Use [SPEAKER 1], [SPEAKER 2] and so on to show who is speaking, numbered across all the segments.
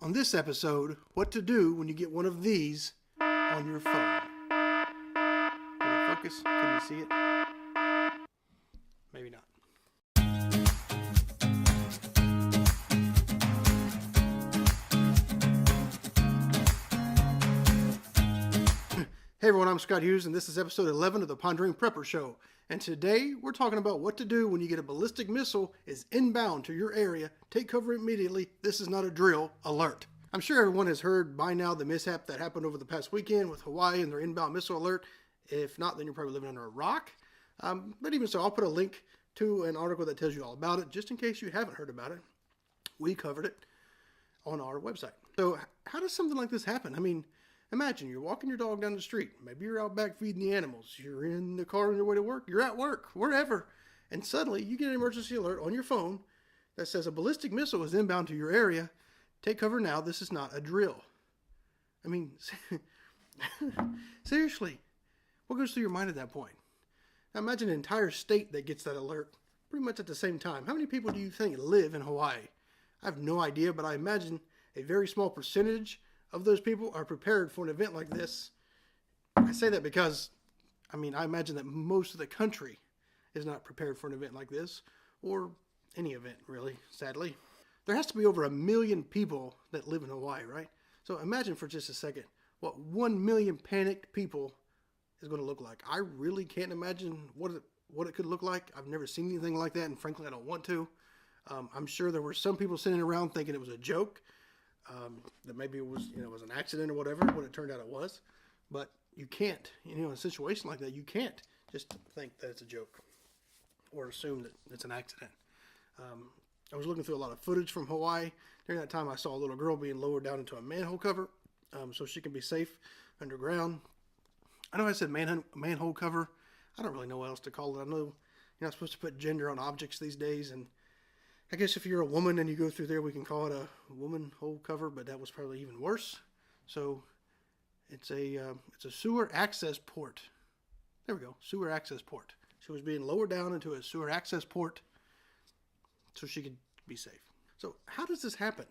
[SPEAKER 1] On this episode, what to do when you get one of these on your phone. Can you focus? Can you see it? Maybe not. Hey everyone, I'm Scott Hughes, and this is episode 11 of the Pondering Prepper Show. And today, we're talking about what to do when you get a ballistic missile is inbound to your area. Take cover immediately. This is not a drill. Alert. I'm sure everyone has heard by now the mishap that happened over the past weekend with Hawaii and their inbound missile alert. If not, then you're probably living under a rock. But even so, I'll put a link to an article that tells you all about it, just in case you haven't heard about it. We covered it on our website. So how does something like this happen? I mean, imagine you're walking your dog down the street. Maybe you're out back feeding the animals. You're in the car on your way to work. You're at work, wherever. And suddenly you get an emergency alert on your phone that says a ballistic missile is inbound to your area. Take cover now. This is not a drill. I mean, seriously, what goes through your mind at that point? Now imagine an entire state that gets that alert pretty much at the same time. How many people do you think live in Hawaii? I have no idea, but I imagine a very small percentage of those people are prepared for an event like this. I say that because, I imagine that most of the country is not prepared for an event like this, or any event, really, sadly. There has to be over 1 million people that live in Hawaii, right? So imagine for just a second what 1 million panicked people is going to look like. I really can't imagine what it could look like. I've never seen anything like that, and frankly, I don't want to. I'm sure there were some people sitting around thinking it was a joke. That maybe it was, it was an accident or whatever, when it turned out it was. But you can't, in a situation like that, you can't just think that it's a joke or assume that it's an accident. I was looking through a lot of footage from Hawaii. During that time, I saw a little girl being lowered down into a manhole cover so she can be safe underground. I know I said manhole cover. I don't really know what else to call it. I know you're not supposed to put gender on objects these days, and I guess if you're a woman and you go through there, we can call it a woman hole cover, but that was probably even worse. So it's a sewer access port. There we go, sewer access port. She was being lowered down into a sewer access port so she could be safe. So how does this happen?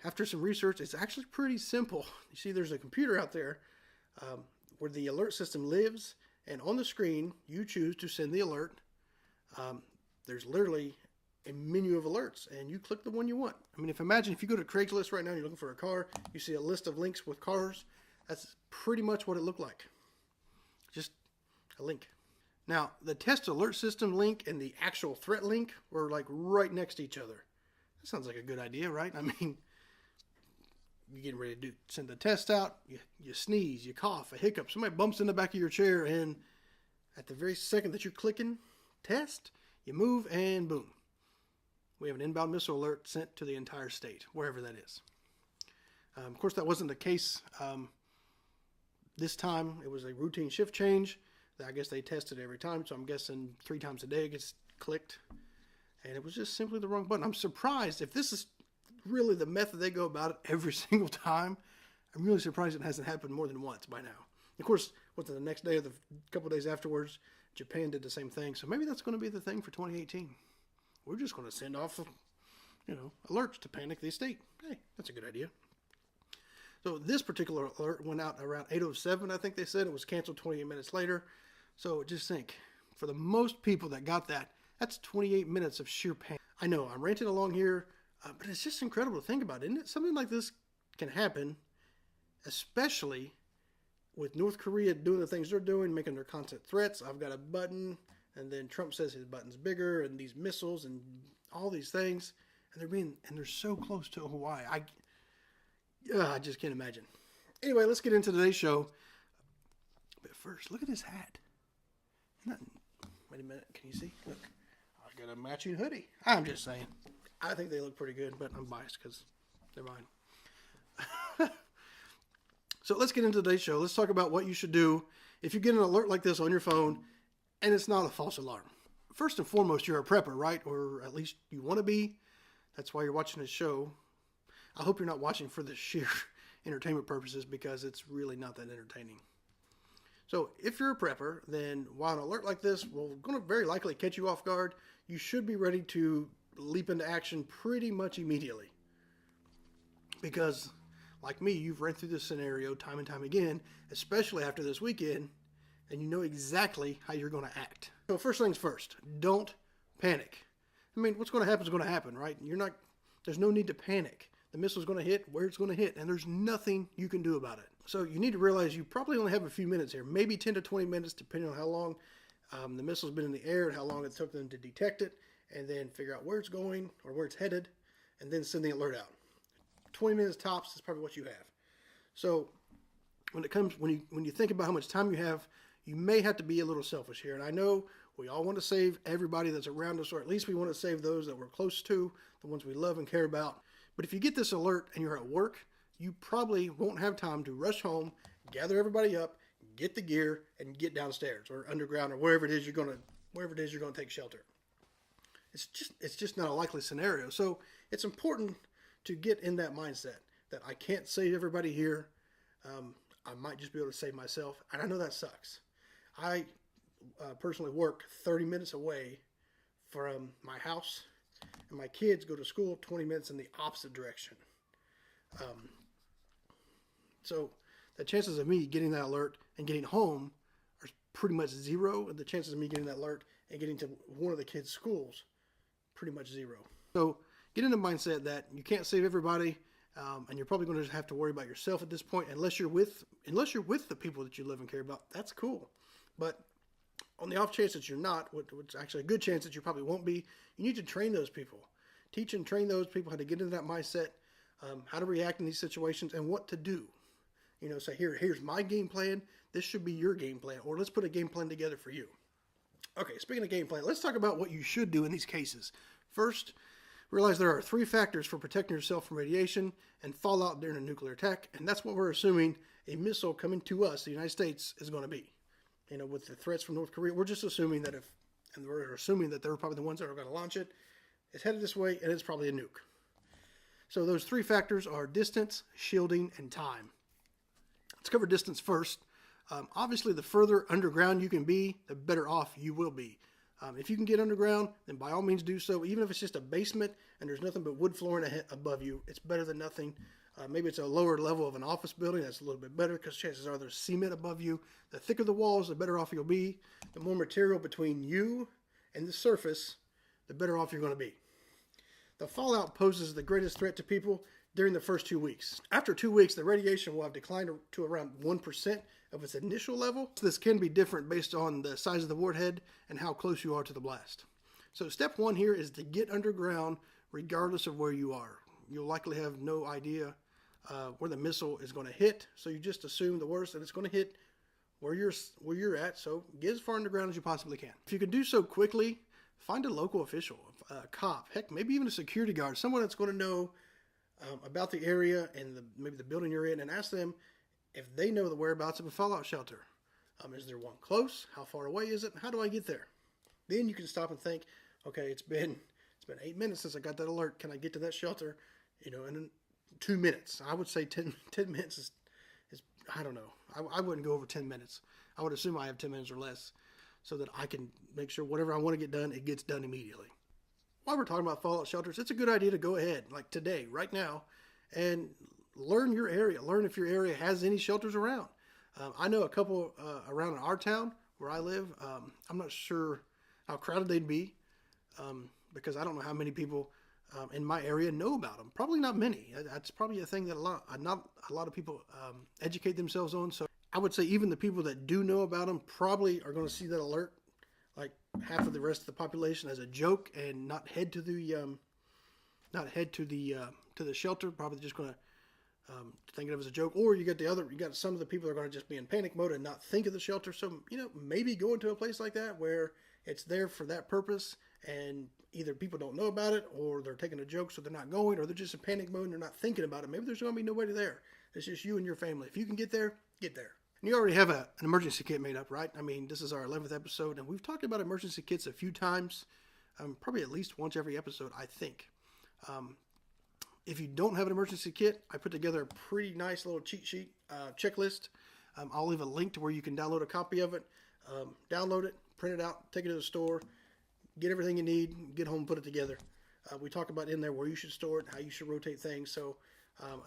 [SPEAKER 1] After some research, it's actually pretty simple. You see, there's a computer out there where the alert system lives, and on the screen, you choose to send the alert. There's literally a menu of alerts, and you click the one you want. Imagine if you go to Craigslist right now and you're looking for a car, you see a list of links with cars. That's pretty much what it looked like. Just a link. Now, the test alert system link and the actual threat link were like right next to each other. That sounds like a good idea, right? You're getting ready to send the test out, you sneeze, you cough, a hiccup, somebody bumps in the back of your chair, and at the very second that you're clicking test, you move, and boom. We have an inbound missile alert sent to the entire state, wherever that is. Of course, that wasn't the case this time. It was a routine shift change. I guess they tested every time, so I'm guessing 3 times a day it gets clicked. And it was just simply the wrong button. I'm surprised if this is really the method they go about it every single time. I'm really surprised it hasn't happened more than once by now. Of course, within the next day or the couple days afterwards, Japan did the same thing. So maybe that's going to be the thing for 2018. We're just going to send off, alerts to panic the state. Hey, that's a good idea. So this particular alert went out around 8:07, I think they said. It was canceled 28 minutes later. So just think, for the most people that got that, that's 28 minutes of sheer panic. I know, I'm ranting along here, but it's just incredible to think about, isn't it? Something like this can happen, especially with North Korea doing the things they're doing, making their constant threats. I've got a button, and then Trump says his button's bigger, and these missiles and all these things, and they're so close to Hawaii. I just can't imagine. Anyway, let's get into today's show. But first, look at this hat. Wait a minute, can you see? Look, I got a matching hoodie. I'm just saying. I think they look pretty good, but I'm biased because they're mine. So let's get into today's show. Let's talk about what you should do if you get an alert like this on your phone and it's not a false alarm. First and foremost, you're a prepper, right? Or at least you want to be. That's why you're watching this show. I hope you're not watching for the sheer entertainment purposes, because it's really not that entertaining. So if you're a prepper, then while an alert like this will going to very likely catch you off guard, you should be ready to leap into action pretty much immediately. because like me, you've ran through this scenario time and time again, especially after this weekend, and you know exactly how you're going to act. So first things first, don't panic. I mean, what's going to happen is going to happen, right? There's no need to panic. The missile's going to hit where it's going to hit, and there's nothing you can do about it. So you need to realize you probably only have a few minutes here, maybe 10 to 20 minutes, depending on how long the missile's been in the air and how long it took them to detect it, and then figure out where it's going or where it's headed, and then send the alert out. 20 minutes tops is probably what you have. So when you think about how much time you have, you may have to be a little selfish here. And I know we all want to save everybody that's around us, or at least we want to save those that we're close to, the ones we love and care about. But if you get this alert and you're at work, you probably won't have time to rush home, gather everybody up, get the gear, and get downstairs or underground or wherever it is you're going to take shelter. It's just not a likely scenario. So it's important to get in that mindset that I can't save everybody here. I might just be able to save myself, and I know that sucks. I personally work 30 minutes away from my house, and my kids go to school 20 minutes in the opposite direction. So the chances of me getting that alert and getting home are pretty much zero, and the chances of me getting that alert and getting to one of the kids' schools, pretty much zero. So get in the mindset that you can't save everybody, and you're probably going to have to worry about yourself at this point, unless you're with the people that you love and care about. That's cool. But on the off chance that you're not, which is actually a good chance that you probably won't be, you need to train those people. Teach and train those people how to get into that mindset, how to react in these situations, and what to do. Say, here's my game plan. This should be your game plan, or let's put a game plan together for you. Okay, speaking of game plan, let's talk about what you should do in these cases. First, realize there are 3 factors for protecting yourself from radiation and fallout during a nuclear attack, and that's what we're assuming a missile coming to us, the United States, is going to be. With the threats from North Korea, we're just assuming that we're assuming that they're probably the ones that are going to launch it. It's headed this way, and it's probably a nuke. So those 3 factors are distance, shielding, and time. Let's cover distance first. Obviously, the further underground you can be, the better off you will be. If you can get underground, then by all means do so. Even if it's just a basement and there's nothing but wood flooring above you, it's better than nothing. Maybe it's a lower level of an office building. That's a little bit better because chances are there's cement above you. The thicker the walls, the better off you'll be. The more material between you and the surface, the better off you're going to be. The fallout poses the greatest threat to people during the first 2 weeks. After 2 weeks, the radiation will have declined to around 1% of its initial level. This can be different based on the size of the warhead and how close you are to the blast. So step 1 here is to get underground regardless of where you are. You'll likely have no idea where the missile is going to hit, so you just assume the worst, and it's going to hit where you're at. So get as far underground as you possibly can. If you can do so quickly, find a local official, a cop, heck, maybe even a security guard, someone that's going to know about the area and maybe the building you're in, and ask them if they know the whereabouts of a fallout shelter. Is there one close? How far away is it? How do I get there? Then you can stop and think, okay, it's been 8 minutes since I got that alert. Can I get to that shelter? In 2 minutes. I would say 10 minutes is I don't know. I wouldn't go over 10 minutes. I would assume I have 10 minutes or less so that I can make sure whatever I want to get done, it gets done immediately. While we're talking about fallout shelters, it's a good idea to go ahead, like today, right now, and learn your area. Learn if your area has any shelters around. I know a couple around in our town where I live. I'm not sure how crowded they'd be because I don't know how many people in my area know about them. Probably not many. That's probably a thing that not a lot of people educate themselves on. So I would say even the people that do know about them probably are going to see that alert like half of the rest of the population as a joke and not head to the shelter. Probably just going to think of it as a joke. Or you got some of the people that are going to just be in panic mode and not think of the shelter. So maybe go into a place like that where it's there for that purpose, and either people don't know about it, or they're taking a joke so they're not going, or they're just in panic mode and they're not thinking about it. Maybe there's going to be nobody there. It's just you and your family. If you can get there, get there. And you already have an emergency kit made up, right? I mean, this is our 11th episode, and we've talked about emergency kits a few times, probably at least once every episode, I think. If you don't have an emergency kit, I put together a pretty nice little cheat sheet checklist. I'll leave a link to where you can download a copy of it. Download it, print it out, take it to the store, get everything you need, get home, put it together. We talk about in there where you should store it, how you should rotate things. So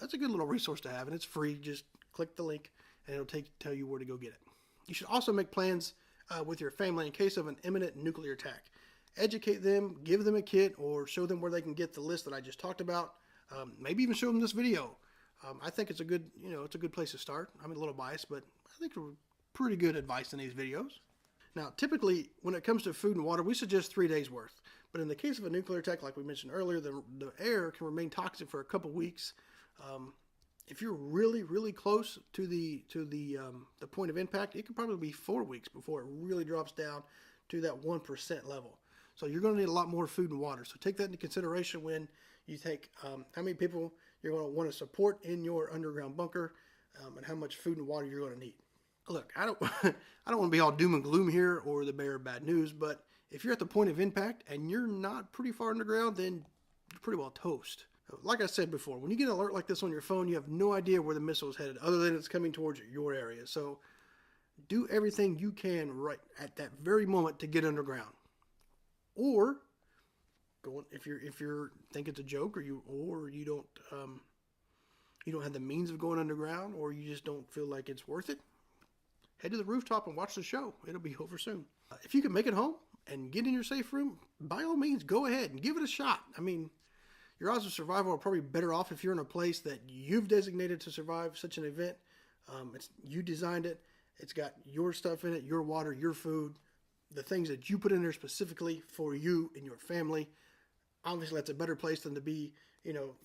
[SPEAKER 1] That's a good little resource to have, and it's free. Just click the link, and it'll tell you where to go get it. You should also make plans with your family in case of an imminent nuclear attack. Educate them, give them a kit, or show them where they can get the list that I just talked about. Maybe even show them this video. I think it's a good, it's a good place to start. I'm a little biased, but I think it's pretty good advice in these videos. Now, typically, when it comes to food and water, we suggest 3 days worth. But in the case of a nuclear attack, like we mentioned earlier, the air can remain toxic for a couple weeks. If you're really, really close to the point of impact, it could probably be 4 weeks before it really drops down to that 1% level. So you're going to need a lot more food and water. So take that into consideration when you think how many people you're going to want to support in your underground bunker, and how much food and water you're going to need. Look, I don't want to be all doom and gloom here or the bearer of bad news, but if you're at the point of impact and you're not pretty far underground, then you're pretty well toast. Like I said before, when you get an alert like this on your phone, you have no idea where the missile is headed other than it's coming towards your area. So do everything you can right at that very moment to get underground. Or go if you think it's a joke, or you don't have the means of going underground, or you just don't feel like it's worth it, head to the rooftop and watch the show. It'll be over soon. If you can make it home and get in your safe room, by all means, go ahead and give it a shot. I mean, your odds of survival are probably better off if you're in a place that you've designated to survive such an event. You designed it. It's got your stuff in it, your water, your food, the things that you put in there specifically for you and your family. Obviously, that's a better place than to be,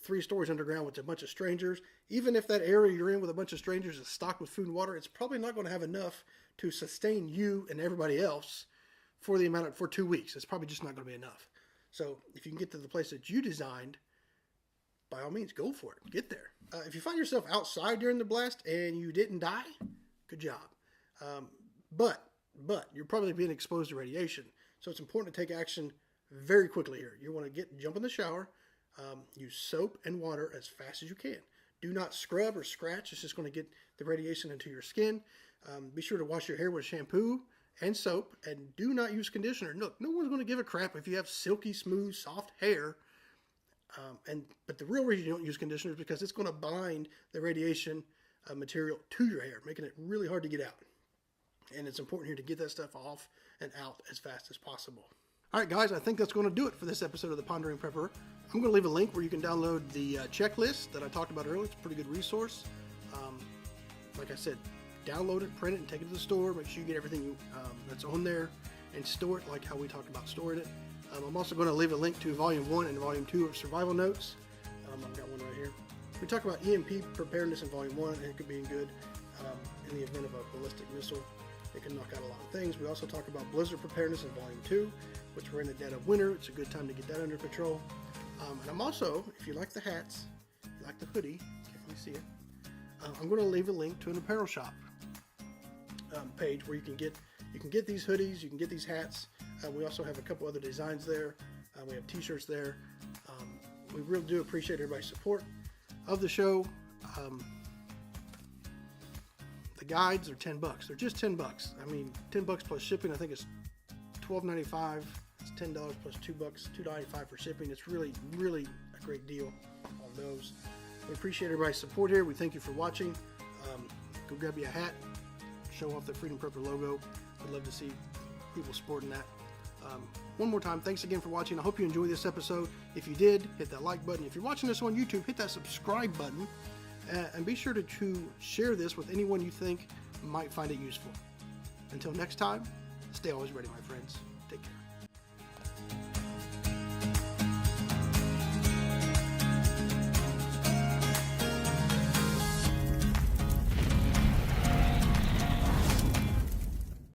[SPEAKER 1] 3 stories underground with a bunch of strangers. Even if that area you're in with a bunch of strangers is stocked with food and water, it's probably not going to have enough to sustain you and everybody else for 2 weeks. It's probably just not going to be enough. So if you can get to the place that you designed, by all means, go for it. Get there. If you find yourself outside during the blast and you didn't die, good job. But you're probably being exposed to radiation. So it's important to take action very quickly here. You want to jump in the shower, use soap and water as fast as you can. Do not scrub or scratch. It's just going to get the radiation into your skin. Be sure to wash your hair with shampoo and soap, and do not use conditioner. Look, no one's going to give a crap if you have silky, smooth, soft hair. But the real reason you don't use conditioner is because it's going to bind the radiation material to your hair, making it really hard to get out. And it's important here to get that stuff off and out as fast as possible. All right, guys, I think that's going to do it for this episode of the Pondering Prepper. I'm going to leave a link where you can download the checklist that I talked about earlier. It's a pretty good resource. Like I said, download it, print it, and take it to the store. Make sure you get everything that's on there and store it like how we talked about storing it. I'm also going to leave a link to Volume 1 and Volume 2 of Survival Notes. I've got one right here. We talk about EMP preparedness in Volume 1, and it could be good in the event of a ballistic missile. It can knock out a lot of things. We also talk about blizzard preparedness in Volume 2, which we're in the dead of winter. It's a good time to get that under control. And I'm also, if you like the hats, if you like the hoodie, can't really see it, I'm going to leave a link to an apparel shop page where you can get these hoodies, you can get these hats. We also have a couple other designs there. We have t-shirts there. We really do appreciate everybody's support of the show. The guides are $10. They're just $10. I mean, $10 plus shipping. I think it's $12.95. It's $10 plus $2, $2.95 for shipping. It's really, really a great deal on those. We appreciate everybody's support here. We thank you for watching. Go grab you a hat. Show off the Freedom Prepper logo. I'd love to see people sporting that. One more time, thanks again for watching. I hope you enjoyed this episode. If you did, hit that like button. If you're watching this on YouTube, hit that subscribe button. And be sure to share this with anyone you think might find it useful. Until next time, stay always ready, my friends. Take care.